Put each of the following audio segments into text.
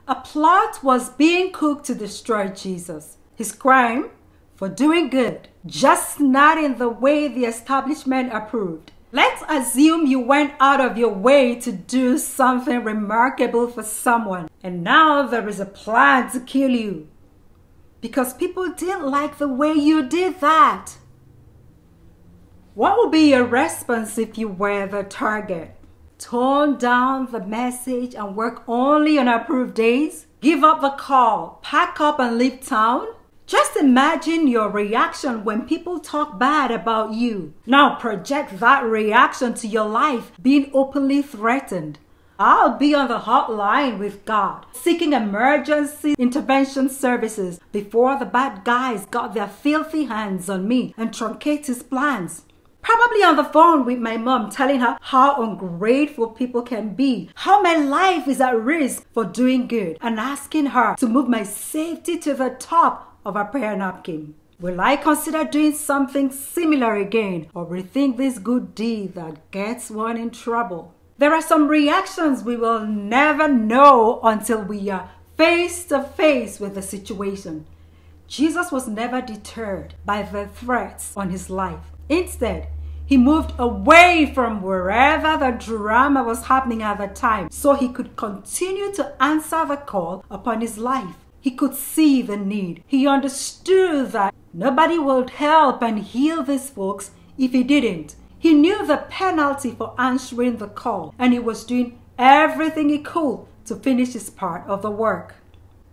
A plot was being cooked to destroy Jesus. His crime? For doing good, just not in the way the establishment approved. Let's assume you went out of your way to do something remarkable for someone, and now there is a plan to kill you because people didn't like the way you did that. What would be your response if you were the target? Tone down the message and work only on approved days? Give up the call, pack up and leave town? Just imagine your reaction when people talk bad about you. Now project that reaction to your life being openly threatened. I'll be on the hotline with God, seeking emergency intervention services before the bad guys got their filthy hands on me and truncate his plans. Probably on the phone with my mom, telling her how ungrateful people can be, how my life is at risk for doing good, and asking her to move my safety to the top of a prayer napkin. Will I consider doing something similar again, or rethink this good deed that gets one in trouble? There are some reactions we will never know until we are face to face with the situation. Jesus was never deterred by the threats on his life. Instead, he moved away from wherever the drama was happening at the time so he could continue to answer the call upon his life. He could see the need. He understood that nobody would help and heal these folks if he didn't. He knew the penalty for answering the call, and he was doing everything he could to finish his part of the work.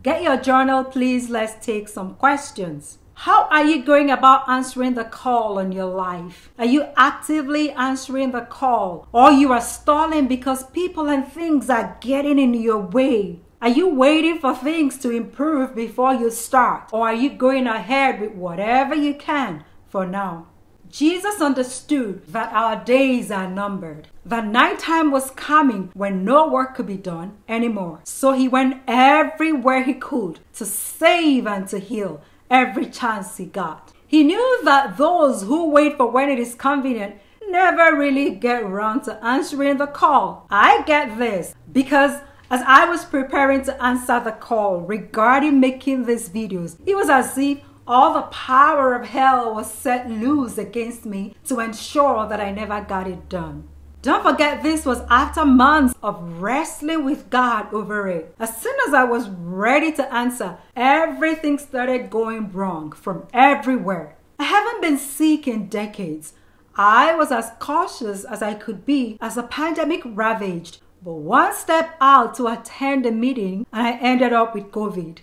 Get your journal, please. Let's take some questions. How are you going about answering the call on your life? Are you actively answering the call, or you are stalling because people and things are getting in your way? Are you waiting for things to improve before you start? Or are you going ahead with whatever you can for now? Jesus understood that our days are numbered. That nighttime was coming when no work could be done anymore. So he went everywhere he could to save and to heal every chance he got. He knew that those who wait for when it is convenient never really get around to answering the call. I get this because as I was preparing to answer the call regarding making these videos, it was as if all the power of hell was set loose against me to ensure that I never got it done. Don't forget, this was after months of wrestling with God over it. As soon as I was ready to answer, everything started going wrong from everywhere. I haven't been sick in decades. I was as cautious as I could be as the pandemic ravaged. But one step out to attend a meeting and I ended up with COVID.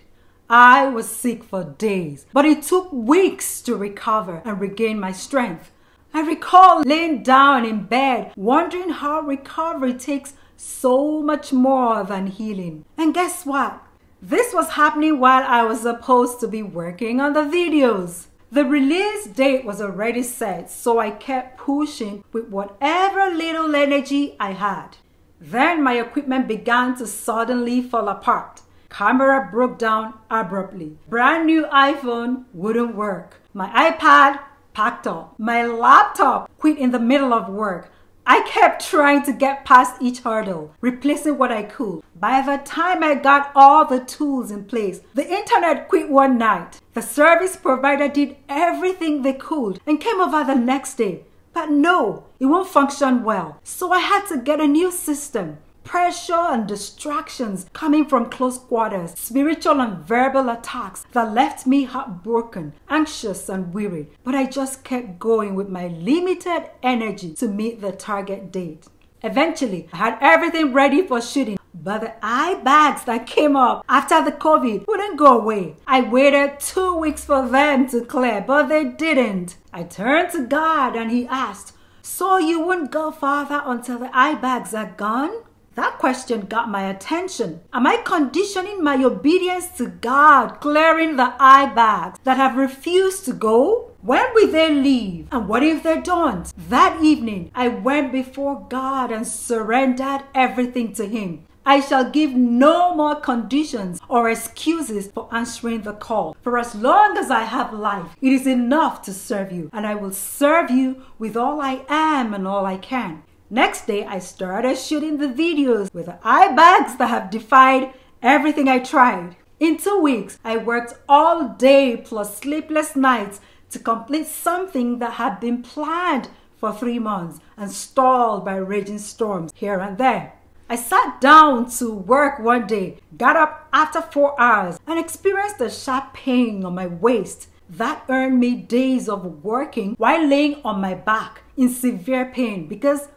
I was sick for days, but it took weeks to recover and regain my strength. I recall laying down in bed, wondering how recovery takes so much more than healing. And guess what? This was happening while I was supposed to be working on the videos. The release date was already set, so I kept pushing with whatever little energy I had. Then my equipment began to suddenly fall apart. Camera broke down abruptly. Brand new iPhone wouldn't work. My iPad packed up. My laptop quit in the middle of work. I kept trying to get past each hurdle, replacing what I could. By the time I got all the tools in place, the internet quit one night. The service provider did everything they could and came over the next day. But no, it won't function well. So I had to get a new system. Pressure and distractions coming from close quarters, spiritual and verbal attacks that left me heartbroken, anxious and weary. But I just kept going with my limited energy to meet the target date. Eventually, I had everything ready for shooting, but the eye bags that came up after the COVID wouldn't go away. I waited 2 weeks for them to clear, but they didn't. I turned to God and he asked, "So you won't go farther until the eye bags are gone?" That question got my attention. Am I conditioning my obedience to God, clearing the eye bags that have refused to go? When will they leave? And what if they don't? That evening, I went before God and surrendered everything to him. I shall give no more conditions or excuses for answering the call. For as long as I have life, it is enough to serve you, and I will serve you with all I am and all I can. Next day, I started shooting the videos with the eye bags that have defied everything I tried. In 2 weeks, I worked all day plus sleepless nights to complete something that had been planned for 3 months and stalled by raging storms here and there. I sat down to work one day, got up after 4 hours, and experienced a sharp pain on my waist. That earned me days of working while laying on my back in severe pain because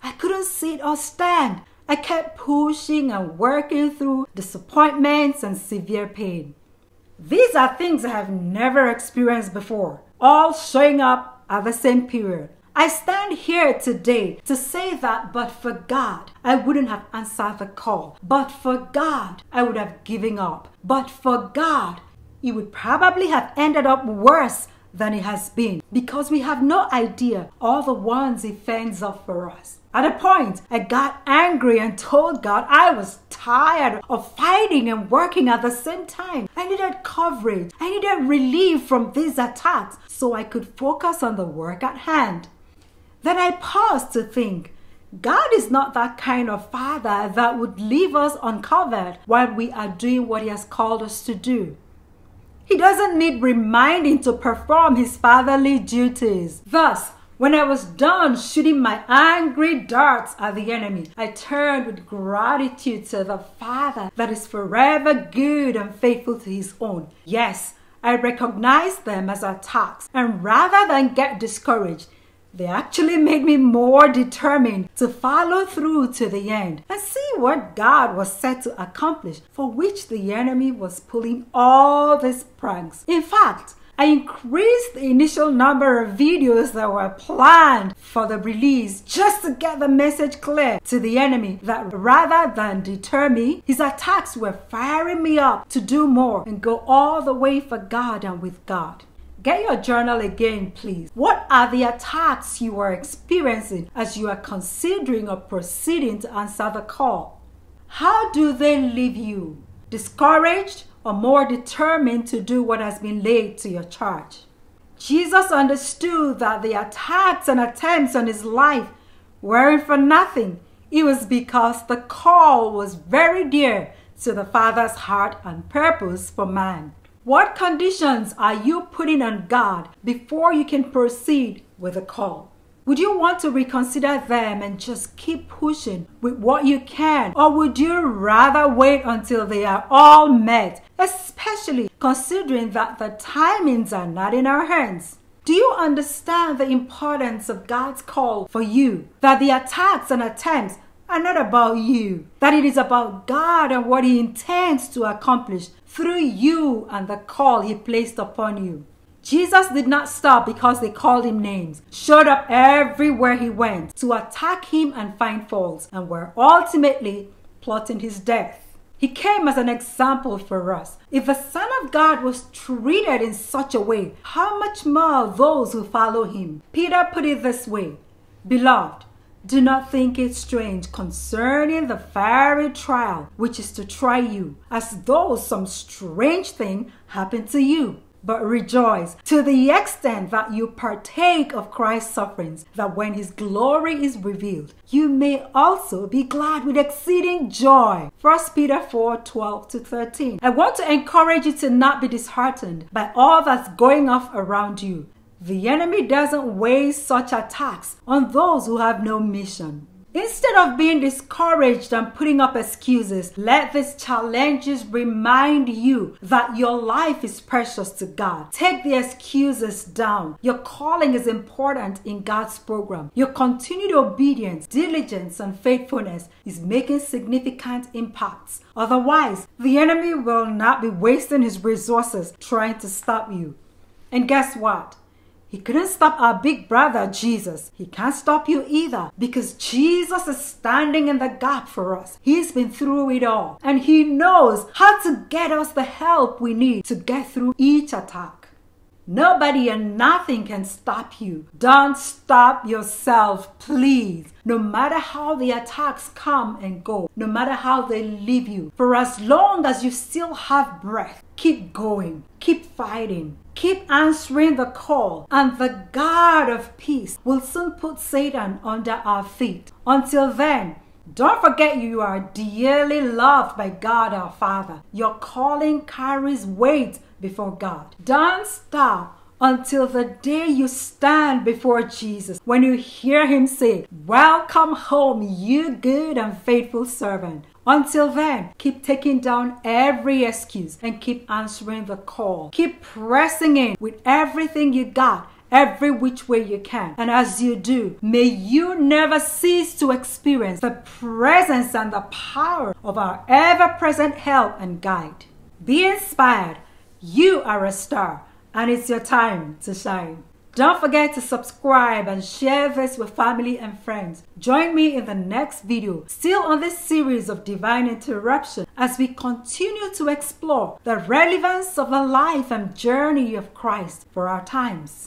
I couldn't sit or stand. I kept pushing and working through disappointments and severe pain. These are things I have never experienced before, all showing up at the same period. I stand here today to say that but for God, I wouldn't have answered the call. But for God, I would have given up. But for God, it would probably have ended up worse than it has been because we have no idea all the ones He fends off for us. At a point, I got angry and told God I was tired of fighting and working at the same time. I needed coverage. I needed relief from these attacks so I could focus on the work at hand. Then I paused to think, God is not that kind of Father that would leave us uncovered while we are doing what He has called us to do. He doesn't need reminding to perform His fatherly duties. Thus, when I was done shooting my angry darts at the enemy, I turned with gratitude to the Father that is forever good and faithful to His own. Yes, I recognized them as attacks, and rather than get discouraged, they actually made me more determined to follow through to the end and see what God was set to accomplish, for which the enemy was pulling all these pranks. In fact, I increased the initial number of videos that were planned for the release just to get the message clear to the enemy that rather than deter me, his attacks were firing me up to do more and go all the way for God and with God. Get your journal again, please. What are the attacks you are experiencing as you are considering or proceeding to answer the call? How do they leave you? Discouraged or more determined to do what has been laid to your charge? Jesus understood that the attacks and attempts on His life weren't for nothing. It was because the call was very dear to the Father's heart and purpose for man. What conditions are you putting on God before you can proceed with the call? Would you want to reconsider them and just keep pushing with what you can? Or would you rather wait until they are all met, especially considering that the timings are not in our hands? Do you understand the importance of God's call for you? That the attacks and attempts are not about you. That it is about God and what He intends to accomplish through you and the call He placed upon you. Jesus did not stop because they called Him names, showed up everywhere He went to attack Him and find faults, and were ultimately plotting His death. He came as an example for us. If the Son of God was treated in such a way, how much more those who follow Him? Peter put it this way, "Beloved, do not think it strange concerning the fiery trial which is to try you, as though some strange thing happened to you. But rejoice to the extent that you partake of Christ's sufferings, that when His glory is revealed, you may also be glad with exceeding joy." 1 Peter 4:12-13. I want to encourage you to not be disheartened by all that's going off around you. The enemy doesn't waste such attacks on those who have no mission. Instead of being discouraged and putting up excuses, let these challenges remind you that your life is precious to God. Take the excuses down. Your calling is important in God's program. Your continued obedience, diligence, and faithfulness is making significant impacts. Otherwise, the enemy will not be wasting his resources trying to stop you. And guess what? He couldn't stop our big brother, Jesus. He can't stop you either because Jesus is standing in the gap for us. He's been through it all and He knows how to get us the help we need to get through each attack. Nobody and nothing can stop you. Don't stop yourself, please. No matter how the attacks come and go, no matter how they leave you, for as long as you still have breath, keep going, keep fighting. Keep answering the call, and the God of peace will soon put Satan under our feet. Until then, Don't forget you are dearly loved by God our Father. Your calling carries weight before God. Don't stop until the day you stand before Jesus, when you hear him say, "Welcome home, you good and faithful servant." Until then, keep taking down every excuse and keep answering the call. Keep pressing in with everything you got, every which way you can. And as you do, may you never cease to experience the presence and the power of our ever-present help and guide. Be inspired. You are a star, and it's your time to shine. Don't forget to subscribe and share this with family and friends. Join me in the next video, still on this series of Divine Interruption, as we continue to explore the relevance of the life and journey of Christ for our times.